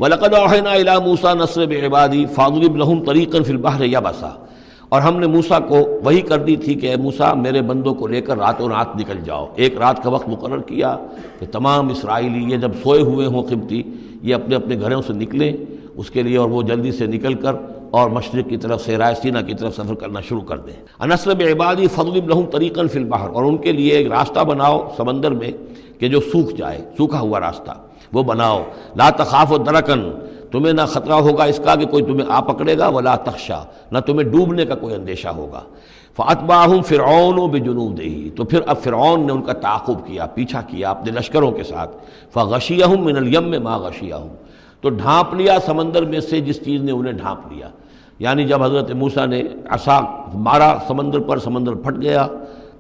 وَلَقَدْ أَوْحَيْنَا إِلَىٰ مُوسَىٰ نَصْرِ بِعِبَادِي فَاضْرِبْ لَهُمْ طَرِيقًا فِي الْبَحْرِ يَبَسًا، اور ہم نے موسیٰ کو وحی کر دی تھی کہ اے موسیٰ میرے بندوں کو لے کر راتوں رات نکل جاؤ. ایک رات کا وقت مقرر کیا کہ تمام اسرائیلی یہ جب سوئے ہوئے ہوں قبطی یہ اپنے اپنے گھروں سے نکلیں اس کے لیے، اور وہ جلدی سے نکل کر اور مشرق کی طرف صحرائے سینا کی طرف سفر کرنا شروع کر دیں. نصر بعبادی فضرب لہم طریقا فی البحر، اور ان کے لیے ایک راستہ بناؤ سمندر میں کہ جو سوکھ جائے، سوکھا ہوا راستہ وہ بناؤ. لا تخاف درکن، تمہیں نہ خطرہ ہوگا اس کا کہ کوئی تمہیں آ پکڑے گا، ولا تخشا، نہ تمہیں ڈوبنے کا کوئی اندیشہ ہوگا. فاتبعہم فرعون بجنودہ، تو پھر اب فرعون نے ان کا تعاقب کیا، پیچھا کیا اپنے لشکروں کے ساتھ. فغشیہم من الیم ما غشیہم، تو ڈھانپ لیا سمندر میں سے جس چیز نے انہیں ڈھانپ لیا. یعنی جب حضرت موسیٰ نے عصا مارا سمندر پر، سمندر پھٹ گیا.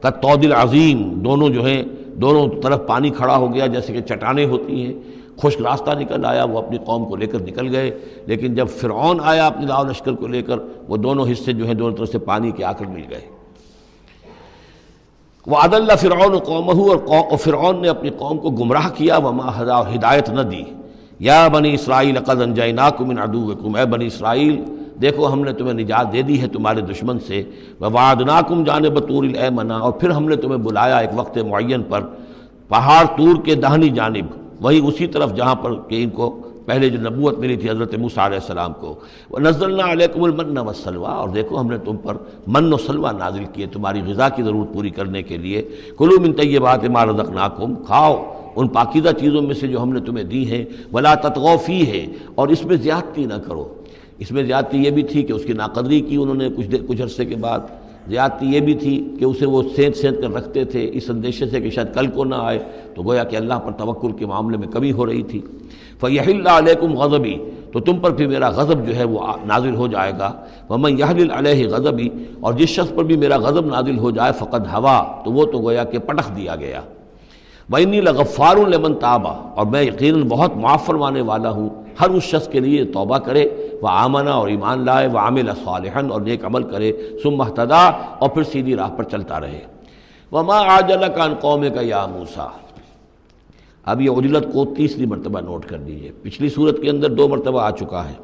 کالطود العظیم، دونوں جو ہیں دونوں طرف پانی کھڑا ہو گیا جیسے کہ چٹانیں ہوتی ہیں. خشک راستہ نکل آیا، وہ اپنی قوم کو لے کر نکل گئے. لیکن جب فرعون آیا اپنے لاؤ لشکر کو لے کر، وہ دونوں حصے جو ہیں دونوں طرف سے پانی کے آ کر مل گئے. وَأَضَلَّ فِرْعَوْنُ قَوْمَهُ، اور فرعون نے اپنی قوم کو گمراہ کیا. وَمَا هَدَىٰ، اور ہدایت نہ دی. یا بنی اسرائیل قد انجیناکم من عدوکم، اے بنی اسرائیل دیکھو ہم نے تمہیں نجات دے دی ہے تمہارے دشمن سے. وَوَعَدْنَاكُمْ جانب طور الایمن، اور پھر ہم نے تمہیں بلایا ایک وقت معین پر پہاڑ طور کے داہنی جانب، وہی اسی طرف جہاں پر کہ ان کو پہلے جو نبوت ملی تھی حضرت موسیٰ علیہ السلام کو. وَنَزَّلْنَا عَلَيْكُمُ الْمَنَّ وَالسَّلْوَىٰ، اور دیکھو ہم نے تم پر من و سلوہ نازل کیے تمہاری غذا کی ضرورت پوری کرنے کے لیے. کُلُوا مِن طَیِّبَاتِ مَا رَزَقْنَاکُمْ، کھاؤ ان پاکیزہ چیزوں میں سے جو ہم نے تمہیں دی ہیں. وَلَا تَطْغَوْا فِیہِ، اور اس میں زیادتی نہ کرو. اس میں زیادتی یہ بھی تھی کہ اس کی ناقدری کی انہوں نے کچھ عرصے کے بعد. زیادتی یہ بھی تھی کہ اسے وہ سینت کر رکھتے تھے اس اندیشے سے کہ شاید کل کو نہ آئے، تو گویا کہ اللہ پر توکل کے معاملے میں کمی ہو رہی تھی. فَيَحِلَّ عَلَيْكُمْ غَضَبِي، تو تم پر پھر میرا غضب جو ہے وہ نازل ہو جائے گا. وَمَن يَحْلِلْ عَلَيْهِ غَضَبِي، اور جس شخص پر بھی میرا غضب نازل ہو جائے فقد ہوا، تو وہ تو گویا کہ پٹخ دیا گیا. وَإِنِّي لَغَفَّارٌ لِمَن تَابَ، اور میں یقیناً بہت معاف فرمانے والا ہوں ہر اس شخص کے لیے توبہ کرے، وآمن، اور ایمان لائے، وعمل صالحا، اور نیک عمل کرے، ثم اہتدی، اور پھر سیدھی راہ پر چلتا رہے. وما عجلک عن قومک یا موسیٰ، اب یہ عجلت کو تیسری مرتبہ نوٹ کر دیجئے. پچھلی صورت کے اندر 2 مرتبہ آ چکا ہے.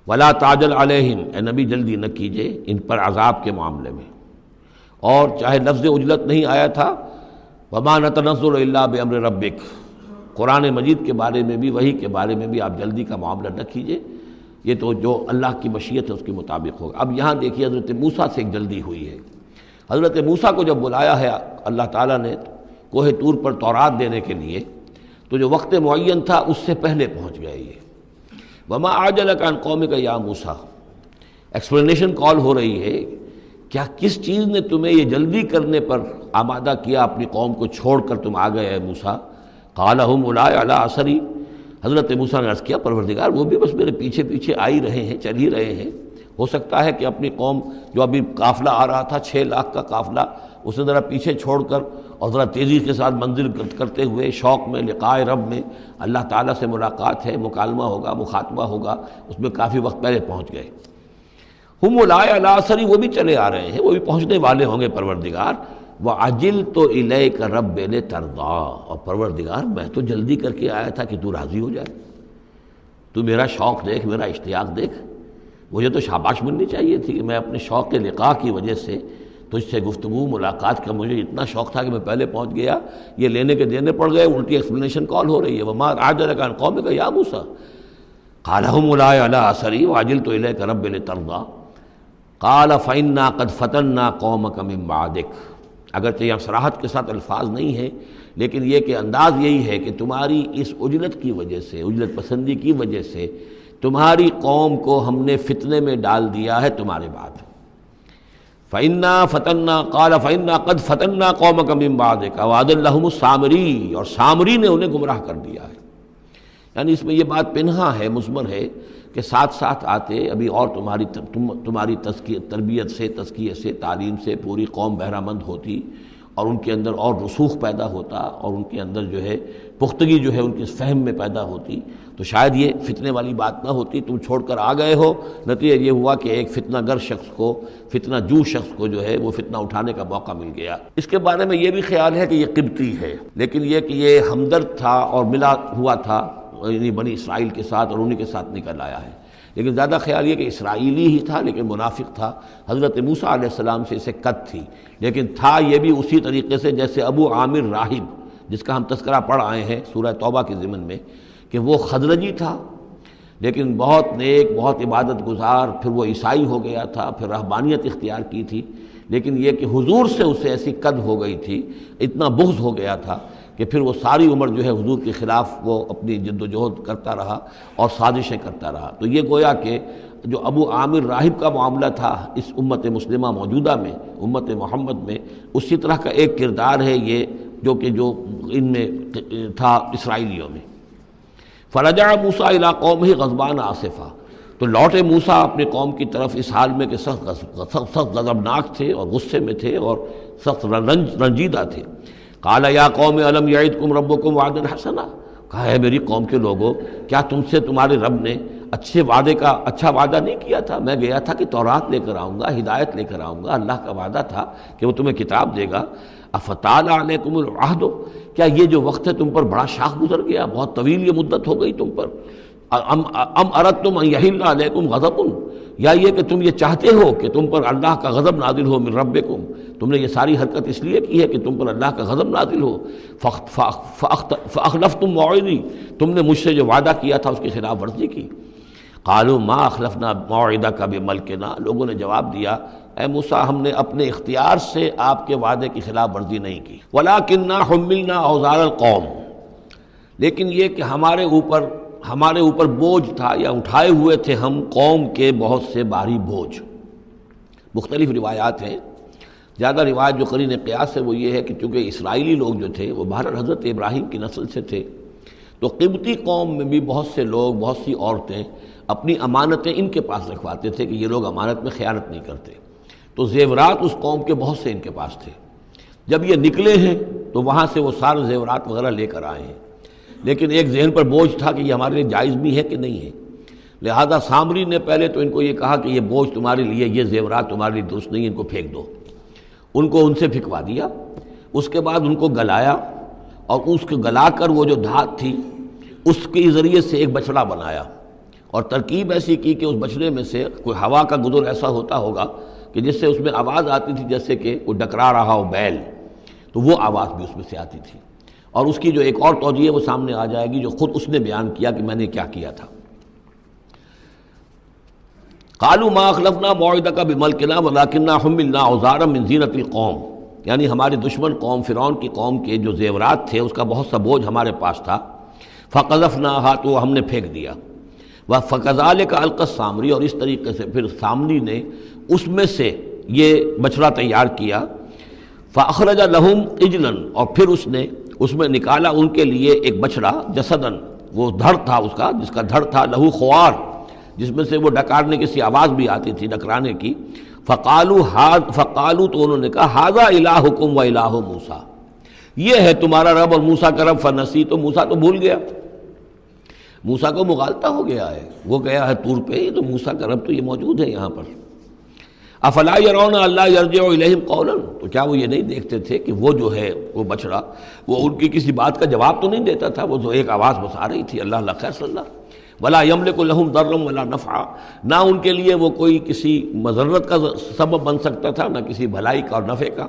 ولا تعجل علیہم، اے نبی جلدی نہ کیجئے ان پر عذاب کے معاملے میں. اور چاہے لفظ عجلت نہیں آیا تھا، وما نتنزل الا بامر ربک، قرآن مجید کے بارے میں بھی، وحی کے بارے میں بھی آپ جلدی کا معاملہ نہ کیجئے، یہ تو جو اللہ کی مشیت ہے اس کے مطابق ہوگا. اب یہاں دیکھیے حضرت موسیٰ سے ایک جلدی ہوئی ہے. حضرت موسیٰ کو جب بلایا ہے اللہ تعالیٰ نے کوہ طور پر تورات دینے کے لیے، تو جو وقت معین تھا اس سے پہلے پہنچ گئے یہ. وما عجلک عن قومک یا موسیٰ، ایکسپلینیشن کال ہو رہی ہے، کیا کس چیز نے تمہیں یہ جلدی کرنے پر آمادہ کیا، اپنی قوم کو چھوڑ کر تم آ گئے اے موسیٰ. قال هم اولئک علی اثری، حضرت موسیٰ نے عرض کیا پروردگار وہ بھی بس میرے پیچھے پیچھے آ ہی رہے ہیں، چل ہی رہے ہیں. ہو سکتا ہے کہ اپنی قوم جو ابھی قافلہ آ رہا تھا 6 لاکھ کا قافلہ، اسے ذرا پیچھے چھوڑ کر اور ذرا تیزی کے ساتھ منزل کرتے ہوئے شوق میں لقائے رب میں، اللہ تعالیٰ سے ملاقات ہے، مکالمہ ہوگا، مخاطبہ ہوگا، اس میں کافی وقت پہلے پہنچ گئے. ہم اولئک علی اثری، وہ بھی چلے آ رہے ہیں، وہ بھی پہنچنے والے ہوں گے پروردگار. وعجلت الیک رب لترضی، اور پروردگار میں تو جلدی کر کے آیا تھا کہ تو راضی ہو جائے. تو میرا شوق دیکھ، میرا اشتیاق دیکھ. مجھے تو شاباش ملنی چاہیے تھی کہ میں اپنے شوق لقاء کی وجہ سے تجھ سے گفتگو ملاقات کا مجھے اتنا شوق تھا کہ میں پہلے پہنچ گیا. یہ لینے کے دینے پڑ گئے، الٹی ایکسپلینیشن کال ہو رہی ہے. وما عجلک عن قومک یا موسیٰ قال هم اولئک علی اثری وعجلت الیک رب لترضی قال فإنا قد فتنا قومک من بعدک. اگرچہ یہاں صراحت کے ساتھ الفاظ نہیں ہیں، لیکن یہ کہ انداز یہی ہے کہ تمہاری اس عجلت کی وجہ سے، عجلت پسندی کی وجہ سے تمہاری قوم کو ہم نے فتنے میں ڈال دیا ہے تمہارے بعد. فَإِنَّا فَتَنَّا قَالَ فَإِنَّا قَدْ فَتَنَّا قَوْمَكَ مِن بَعْدِكَ وَأَضَلَّهُمُ السَّامِرِيُّ، اور سامری نے انہیں گمراہ کر دیا ہے. یعنی اس میں یہ بات پنہا ہے، مضمر ہے کہ ساتھ ساتھ آتے ابھی اور تمہاری تربیت سے، تزکیے سے، تعلیم سے پوری قوم بہرہ مند ہوتی، اور ان کے اندر اور رسوخ پیدا ہوتا، اور ان کے اندر جو ہے پختگی جو ہے ان کے فہم میں پیدا ہوتی، تو شاید یہ فتنے والی بات نہ ہوتی. تم چھوڑ کر آ گئے ہو، نتیجہ یہ ہوا کہ ایک فتنہ گر شخص کو، فتنہ جو شخص کو جو ہے وہ فتنہ اٹھانے کا موقع مل گیا. اس کے بارے میں یہ بھی خیال ہے کہ یہ قبطی ہے، لیکن یہ کہ یہ ہمدرد تھا اور ملا ہوا تھا یعنی بنی اسرائیل کے ساتھ اور انہی کے ساتھ نکل آیا ہے، لیکن زیادہ خیال یہ کہ اسرائیلی ہی تھا لیکن منافق تھا۔ حضرت موسیٰ علیہ السلام سے اسے قد تھی، لیکن تھا یہ بھی اسی طریقے سے جیسے ابو عامر راہب جس کا ہم تذکرہ پڑھ آئے ہیں سورہ توبہ کے ضمن میں، کہ وہ خزرجی تھا لیکن بہت نیک، بہت عبادت گزار، پھر وہ عیسائی ہو گیا تھا، پھر رہبانیت اختیار کی تھی، لیکن یہ کہ حضور سے اسے ایسی قد ہو گئی تھی، اتنا بغض ہو گیا تھا کہ پھر وہ ساری عمر جو ہے حضور کے خلاف وہ اپنی جد و جہد کرتا رہا اور سازشیں کرتا رہا۔ تو یہ گویا کہ جو ابو عامر راہب کا معاملہ تھا اس امت مسلمہ موجودہ میں، امت محمد میں، اسی طرح کا ایک کردار ہے یہ جو ان میں تھا اسرائیلیوں میں۔ فرجع موسیٰ الی قومہ غضبان آسفا، تو لوٹے موسیٰ اپنے قوم کی طرف اس حال میں کہ سخت غضبناک تھے اور غصے میں تھے اور سخت رنجیدہ تھے۔ قال یا قوم الم یعدکم ربکم وعدا حسنا، کہا ہے میری قوم کے لوگوں، کیا تم سے تمہارے رب نے اچھا وعدہ نہیں کیا تھا؟ میں گیا تھا کہ تورات لے کر آؤں گا، ہدایت لے کر آؤں گا، اللہ کا وعدہ تھا کہ وہ تمہیں کتاب دے گا۔ افتال علیکم العہد، کیا یہ جو وقت ہے تم پر بڑا شاخ گزر گیا، بہت طویل یہ مدت ہو گئی تم پر؟ ام اردتم ان یحل علیکم غضب، یا یہ کہ تم یہ چاہتے ہو کہ تم پر اللہ کا غضب نازل ہو من ربکم، تم نے یہ ساری حرکت اس لیے کی ہے کہ تم پر اللہ کا غضب نازل ہو۔ فاخلفتم موعدی، تم نے مجھ سے جو وعدہ کیا تھا اس کی خلاف ورزی کی۔ قالوا ما اخلفنا موعدک بملکنا، لوگوں نے جواب دیا اے موسیٰ ہم نے اپنے اختیار سے آپ کے وعدے کی خلاف ورزی نہیں کی، ولکننا حملنا اوزار القوم، لیکن یہ کہ ہمارے اوپر بوجھ تھا یا اٹھائے ہوئے تھے ہم قوم کے بہت سے بھاری بوجھ۔ مختلف روایات ہیں، زیادہ روایت جو قرین قیاس ہے وہ یہ ہے کہ چونکہ اسرائیلی لوگ جو تھے وہ بہرحال حضرت ابراہیم کی نسل سے تھے، تو قبطی قوم میں بھی بہت سے لوگ، بہت سی عورتیں اپنی امانتیں ان کے پاس رکھواتے تھے کہ یہ لوگ امانت میں خیانت نہیں کرتے، تو زیورات اس قوم کے بہت سے ان کے پاس تھے۔ جب یہ نکلے ہیں تو وہاں سے وہ سارے زیورات وغیرہ لے کر آئے ہیں، لیکن ایک ذہن پر بوجھ تھا کہ یہ ہمارے لیے جائز بھی ہے کہ نہیں ہے، لہذا سامری نے پہلے تو ان کو یہ کہا کہ یہ بوجھ تمہارے لیے، یہ زیورات تمہارے لیے درست نہیں، ان کو پھینک دو۔ ان کو ان سے پھینکوا دیا، اس کے بعد ان کو گلایا، اور اس کو گلا کر وہ جو دھات تھی اس کے ذریعے سے ایک بچڑا بنایا، اور ترکیب ایسی کی کہ اس بچڑے میں سے کوئی ہوا کا گزر ایسا ہوتا ہوگا کہ جس سے اس میں آواز آتی تھی جیسے کہ کوئی ڈکرا رہا ہو بیل، تو وہ آواز بھی اس میں سے آتی تھی۔ اور اس کی جو ایک اور توجیہ وہ سامنے آ جائے گی جو خود اس نے بیان کیا کہ میں نے کیا کیا تھا۔ قالوا ما اخلفنا موعدک بملکنا ولکننا حملنا اوزارا من زینۃ القوم، یعنی ہمارے دشمن قوم فرعون کی قوم کے جو زیورات تھے اس کا بہت سا بوجھ ہمارے پاس تھا، فقذفناها، تو ہم نے پھینک دیا، فکذلک القی السامری، اور اس طریقے سے پھر سامری نے اس میں سے یہ بچڑا تیار کیا، فاخرج لهم عجلا، اور پھر اس میں نکالا ان کے لیے ایک بچڑا، جسدن، وہ دھڑ تھا اس کا، جس کا دھڑ تھا، لہو خوار، جس میں سے وہ ڈکارنے کی سی آواز بھی آتی تھی، ڈکرانے کی۔ فقالوا، تو انہوں نے کہا ھذا الہکم و الہ موسیٰ، یہ ہے تمہارا رب اور موسیٰ کا رب، فنسی، تو موسیٰ تو بھول گیا، موسیٰ کو مغالطہ ہو گیا ہے، وہ گیا ہے طور پہ، تو موسیٰ کا رب تو یہ موجود ہے یہاں پر۔ افلا یرون اللہ یرجع الیہم قولا، تو کیا وہ یہ نہیں دیکھتے تھے کہ وہ جو ہے وہ بچڑا وہ ان کی کسی بات کا جواب تو نہیں دیتا تھا، وہ تو ایک آواز بس آ رہی تھی، اللہ اللہ خیر صلی اللہ، ولا یملک لہم ضرا ولا نفعا، نہ ان کے لیے وہ کوئی کسی مضرت کا سبب بن سکتا تھا، نہ کسی بھلائی کا اور نفع کا۔